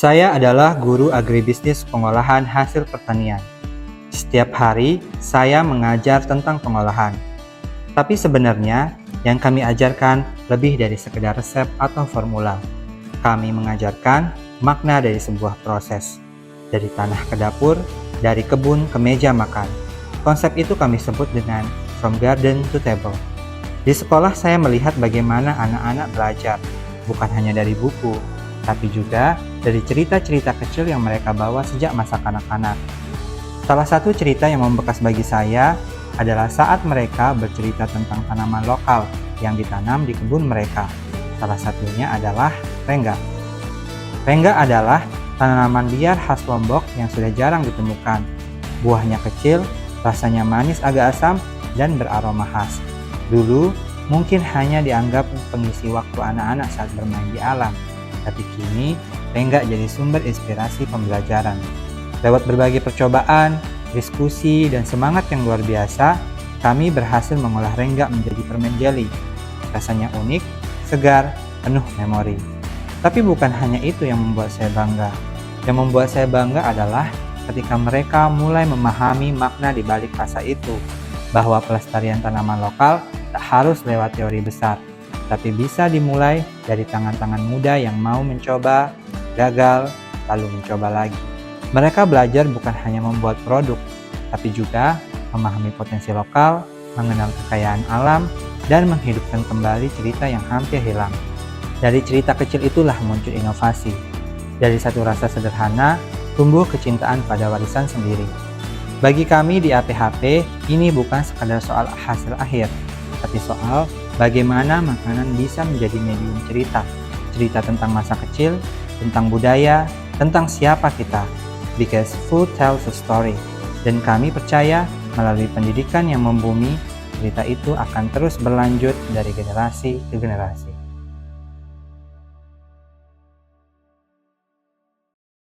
Saya adalah guru agribisnis pengolahan hasil pertanian. Setiap hari, saya mengajar tentang pengolahan. Tapi sebenarnya, yang kami ajarkan lebih dari sekedar resep atau formula. Kami mengajarkan makna dari sebuah proses. Dari tanah ke dapur, dari kebun ke meja makan. Konsep itu kami sebut dengan From Garden to Table. Di sekolah saya melihat bagaimana anak-anak belajar, bukan hanya dari buku, tapi juga dari cerita-cerita kecil yang mereka bawa sejak masa kanak-kanak. Salah satu cerita yang membekas bagi saya adalah saat mereka bercerita tentang tanaman lokal yang ditanam di kebun mereka. Salah satunya adalah rengga. Rengga adalah tanaman liar khas Lombok yang sudah jarang ditemukan. Buahnya kecil, rasanya manis agak asam, dan beraroma khas. Dulu, mungkin hanya dianggap pengisi waktu anak-anak saat bermain di alam. Tapi kini, rengga jadi sumber inspirasi pembelajaran. Lewat berbagai percobaan, diskusi, dan semangat yang luar biasa, kami berhasil mengolah rengga menjadi permen jelly. Rasanya unik, segar, penuh memori. Tapi bukan hanya itu yang membuat saya bangga. Yang membuat saya bangga adalah ketika mereka mulai memahami makna di balik rasa itu, bahwa pelestarian tanaman lokal tak harus lewat teori besar, tapi bisa dimulai dari tangan-tangan muda yang mau mencoba, gagal, lalu mencoba lagi. Mereka belajar bukan hanya membuat produk, tapi juga memahami potensi lokal, mengenal kekayaan alam, dan menghidupkan kembali cerita yang hampir hilang. Dari cerita kecil itulah muncul inovasi. Dari satu rasa sederhana, tumbuh kecintaan pada warisan sendiri. Bagi kami di APHP, ini bukan sekadar soal hasil akhir, tapi soal bagaimana makanan bisa menjadi medium cerita. Cerita tentang masa kecil, tentang budaya, tentang siapa kita. Because food tells a story. Dan kami percaya melalui pendidikan yang membumi, cerita itu akan terus berlanjut dari generasi ke generasi.